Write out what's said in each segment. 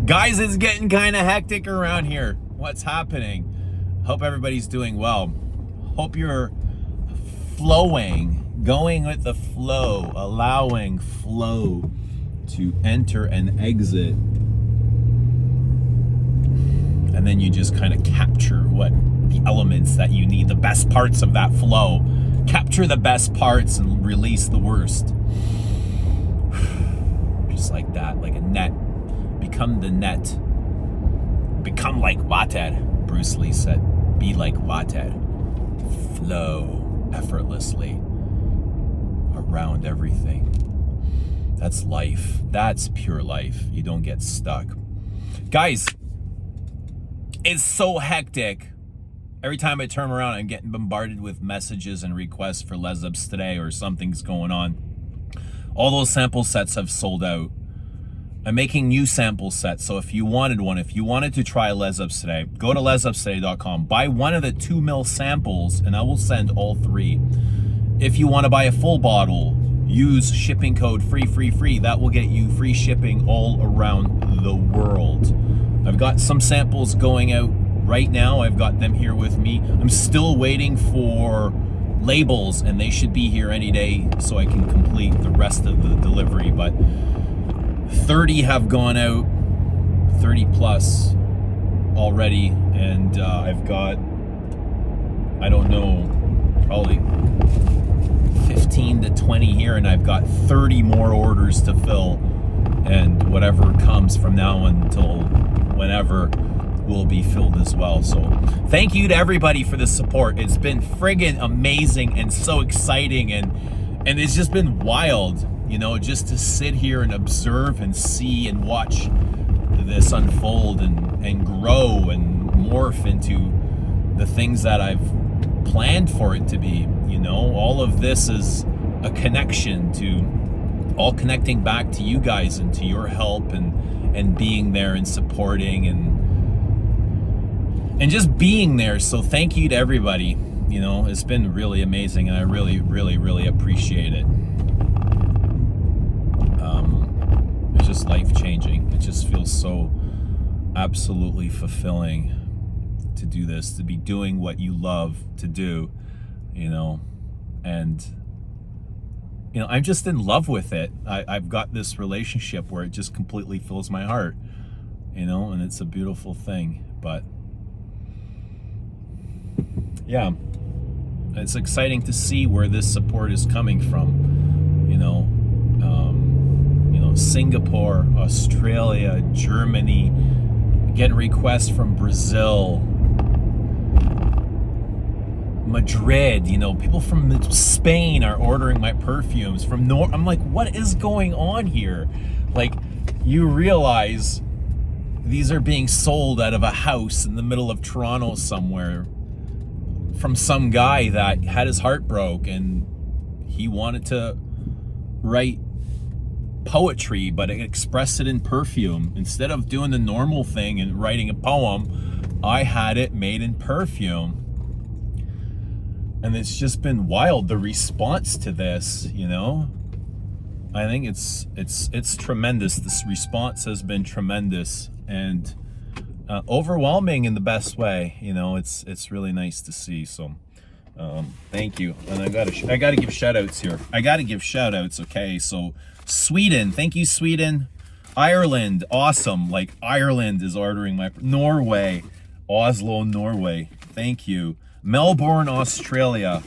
Guys, it's getting kind of hectic around here. What's happening? Hope everybody's doing well. Hope you're flowing, going with the flow, allowing flow to enter and exit. And then you just kind of capture what the elements that you need, the best parts of that flow. Capture the best parts and release the worst. Just like that, like a net. Become the net. Become like water, Bruce Lee said. Be like water. Flow effortlessly around everything. That's life. That's pure life. You don't get stuck. Guys, it's so hectic. Every time I turn around, I'm getting bombarded with messages and requests for Les Abstraits or something's going on. All those sample sets have sold out. I'm making new sample sets, so if you wanted one, if you wanted to try Les Abstraits, go to lesabstraits.com, buy one of the 2 ml samples, and I will send all 3. If you want to buy a full bottle, use shipping code freefreefree. That will get you free shipping all around the world. I've got some samples going out right now. I've got them here with me. I'm still waiting for labels, and they should be here any day so I can complete the rest of the delivery, but 30 have gone out, 30 plus already, and I've got, I don't know, probably 15 to 20 here, and I've got 30 more orders to fill, and whatever comes from now until whenever will be filled as well. So thank you to everybody for the support. It's been friggin' amazing and so exciting, and it's just been wild, you know, just to sit here and observe and see and watch this unfold and grow and morph into the things that I've planned for it to be. You know, all of this is a connection to, all connecting back to you guys and to your help and being there and supporting and just being there. So thank you to everybody. You know, it's been really amazing, and I really, really, really appreciate it. It's just life-changing. It just feels so absolutely fulfilling to do this, to be doing what you love to do, you know, and, you know, I'm just in love with it. I've got this relationship where it just completely fills my heart, you know, and it's a beautiful thing. But yeah, it's exciting to see where this support is coming from, you know. Singapore, Australia, Germany, getting requests from Brazil, Madrid, you know, people from Spain are ordering my perfumes from I'm like, what is going on here? Like, you realize these are being sold out of a house in the middle of Toronto somewhere from some guy that had his heart broke and he wanted to write poetry, but express it in perfume. Instead of doing the normal thing and writing a poem, I had it made in perfume. And it's just been wild, the response to this, you know. I think it's tremendous. This response has been tremendous and overwhelming in the best way. You know, it's really nice to see. So thank you. And I gotta give shout outs here. I gotta give shout outs. Okay, so Sweden, thank you, Sweden. Ireland, awesome. Like, Ireland is ordering my, Norway, Oslo, Norway, thank you. Melbourne, Australia,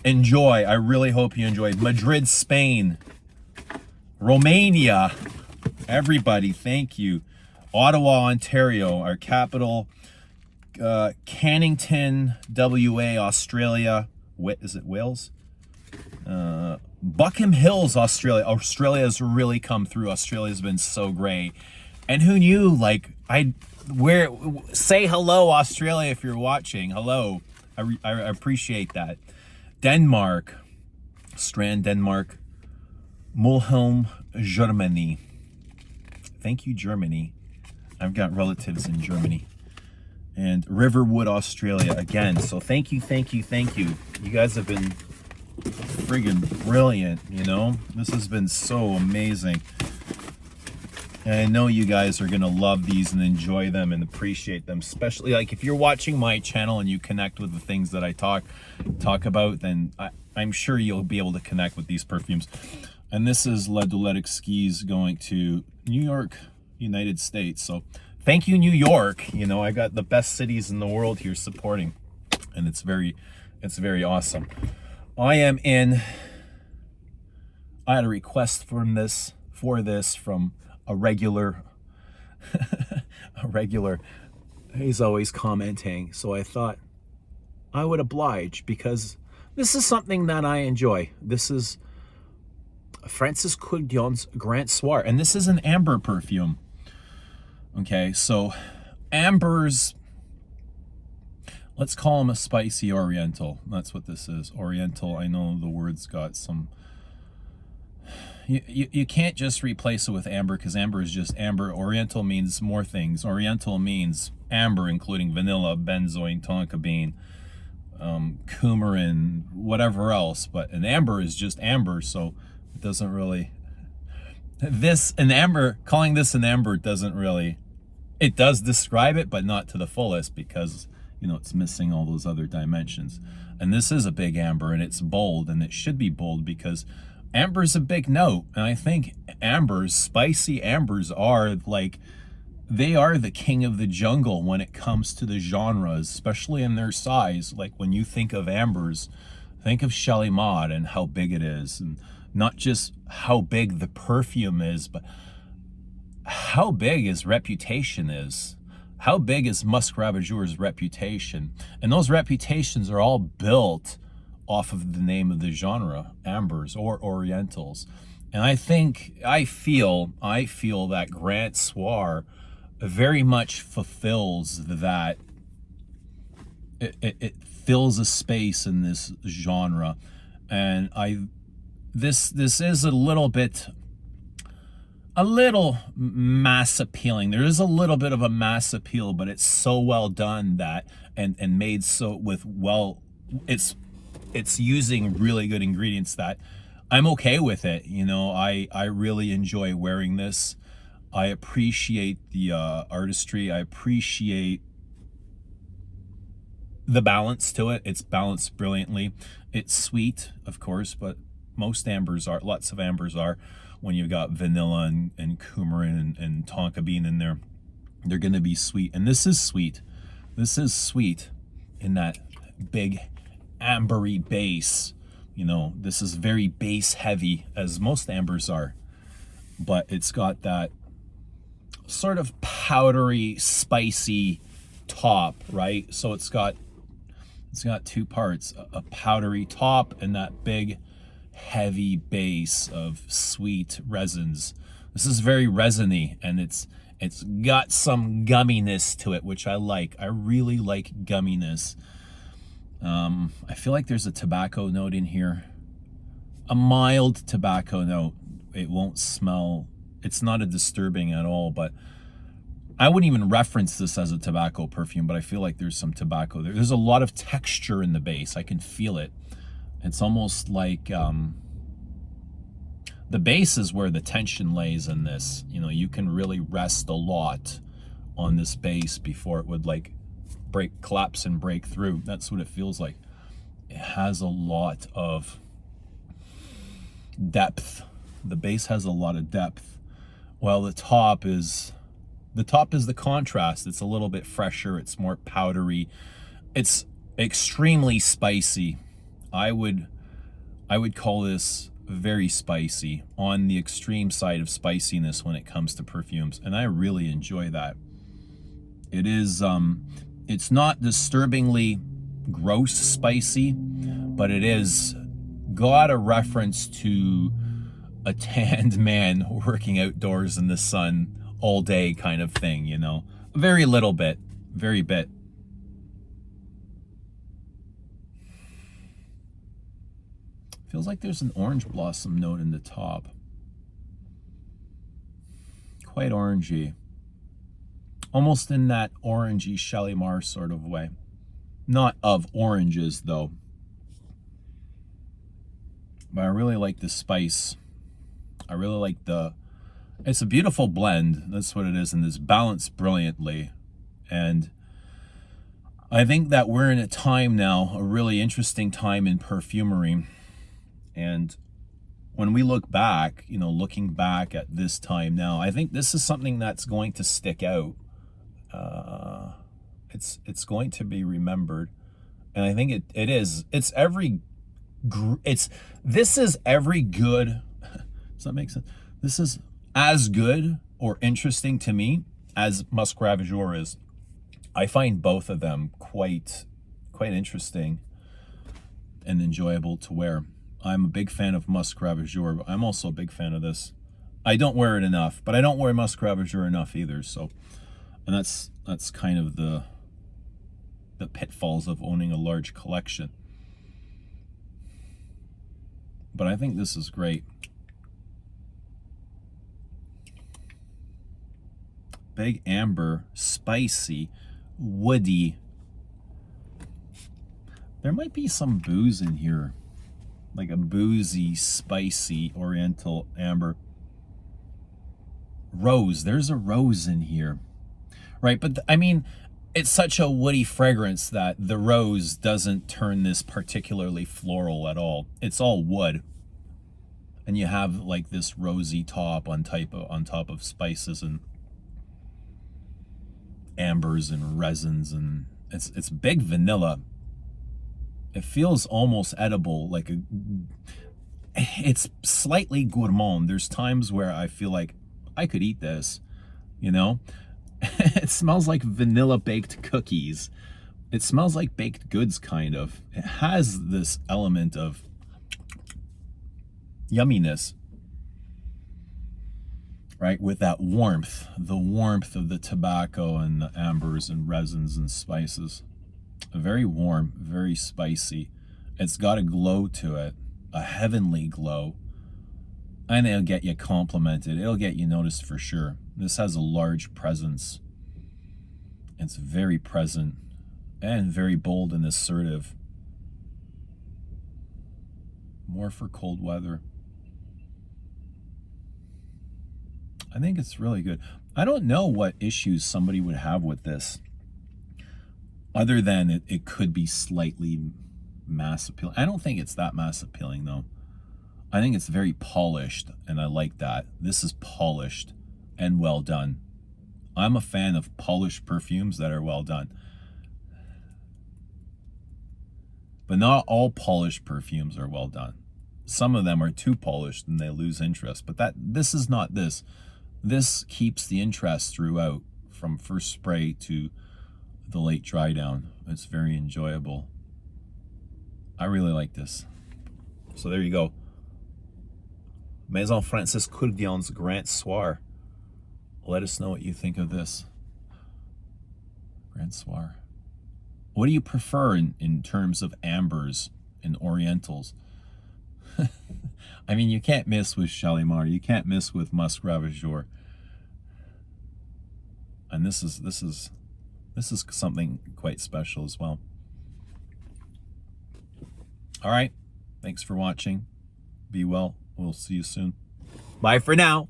enjoy. I really hope you enjoyed. Madrid, Spain, Romania, everybody, thank you. Ottawa, Ontario, our capital. Cannington, WA, Australia. Is it Wales? Buckham Hills, Australia. Australia's really come through. Australia's been so great. And who knew, like, say hello, Australia, if you're watching. Hello. I appreciate that. Denmark. Strand, Denmark. Mulholm, Germany. Thank you, Germany. I've got relatives in Germany. And Riverwood, Australia, again. So thank you, thank you, thank you. You guys have been friggin' brilliant, you know? This has been so amazing. And I know you guys are gonna love these and enjoy them and appreciate them, especially like if you're watching my channel and you connect with the things that I talk about, then I'm sure you'll be able to connect with these perfumes. And this is La Doulette Skis going to New York, United States. So thank you, New York. You know, I got the best cities in the world here supporting, and it's very awesome. I had a request from this from a regular he's always commenting, so I thought I would oblige because this is something that I enjoy. This is Francis Coudion's Grand Soir, and this is an amber perfume. Okay, so ambers, let's call them a spicy oriental. That's what this is, oriental. I know the word's got some, you can't just replace it with amber because amber is just amber. Oriental means more things. Oriental means amber, including vanilla, benzoin, tonka bean, coumarin, whatever else. But an amber is just amber, so it doesn't really. Calling this an amber doesn't really. It does describe it, but not to the fullest because, you know, it's missing all those other dimensions. And this is a big amber, and it's bold, and it should be bold because amber is a big note. And I think ambers, spicy ambers, are like, they are the king of the jungle when it comes to the genres, especially in their size. Like when you think of ambers, think of Shalimar and how big it is, and not just how big the perfume is, but how big his reputation is. How big is Musk Ravageur's reputation? And those reputations are all built off of the name of the genre, ambers or orientals. And I feel that Grand Soir very much fulfills that. It fills a space in this genre. And this is a little mass appealing. There is a little bit of a mass appeal, but it's so well done that and made so with it's using really good ingredients that I'm okay with it. You know, I really enjoy wearing this. I appreciate the artistry. I appreciate the balance to it. It's balanced brilliantly. It's sweet, of course, but lots of ambers are. When you've got vanilla and coumarin and tonka bean in there, they're going to be sweet. And this is sweet. This is sweet in that big ambery base. You know, this is very base heavy, as most ambers are. But it's got that sort of powdery, spicy top, right? So it's got two parts, a powdery top and that big heavy base of sweet resins. This is very resiny, and it's got some gumminess to it, which I like. I really like gumminess. I feel like there's a tobacco note in here, a mild tobacco note. It won't smell, it's not a disturbing at all, but I wouldn't even reference this as a tobacco perfume, but I feel like there's some tobacco there. There's a lot of texture in the base. I can feel it. It's almost like the base is where the tension lays in this. You know, you can really rest a lot on this base before it would like collapse and break through. That's what it feels like. It has a lot of depth. The base has a lot of depth, while the top is the contrast. It's a little bit fresher. It's more powdery. It's extremely spicy. I would call this very spicy, on the extreme side of spiciness when it comes to perfumes, and I really enjoy that. It is it's not disturbingly gross spicy, but it is got a reference to a tanned man working outdoors in the sun all day kind of thing, you know. Very little bit, very bit. Feels like there's an orange blossom note in the top. Quite orangey. Almost in that orangey Shalimar sort of way. Not of oranges though. But I really like the spice. I really like the It's a beautiful blend. That's what it is, and it's balanced brilliantly. And I think that we're in a time now, a really interesting time in perfumery. And when we look back, you know, looking back at this time now, I think this is something that's going to stick out. It's going to be remembered, and I think it is. This is every good. Does that make sense? This is as good or interesting to me as Musk Ravageur is. I find both of them quite interesting and enjoyable to wear. I'm a big fan of Musk Ravageur, but I'm also a big fan of this. I don't wear it enough, but I don't wear Musk Ravageur enough either. So, and that's kind of the pitfalls of owning a large collection. But I think this is great. Big amber, spicy, woody. There might be some booze in here, like a boozy, spicy oriental amber. Rose, there's a rose in here, right? But I mean, it's such a woody fragrance that the rose doesn't turn this particularly floral at all. It's all wood, and you have like this rosy top on top of spices and ambers and resins, and it's big vanilla. It feels almost edible, like it's slightly gourmand. There's times where I feel like I could eat this, you know. It smells like vanilla baked cookies. It smells like baked goods, kind of. It has this element of yumminess, right? With that warmth, the warmth of the tobacco and the ambers and resins and spices. Very warm, very spicy. It's got a glow to it, a heavenly glow. And it'll get you complimented. It'll get you noticed for sure. This has a large presence. It's very present and very bold and assertive. More for cold weather. I think it's really good. I don't know what issues somebody would have with this, other than it could be slightly mass appealing. I don't think it's that mass appealing though. I think it's very polished, and I like that. This is polished and well done. I'm a fan of polished perfumes that are well done. But not all polished perfumes are well done. Some of them are too polished and they lose interest. But this is not this. This keeps the interest throughout, from first spray to the late dry down. It's very enjoyable. I really like this. So there you go. Maison Francis Courdion's Grand Soir. Let us know what you think of this. Grand Soir. What do you prefer in terms of ambers and orientals? I mean, you can't miss with Shalimar. You can't miss with Musk Ravageur. And this is something quite special as well. All right. Thanks for watching. Be well. We'll see you soon. Bye for now.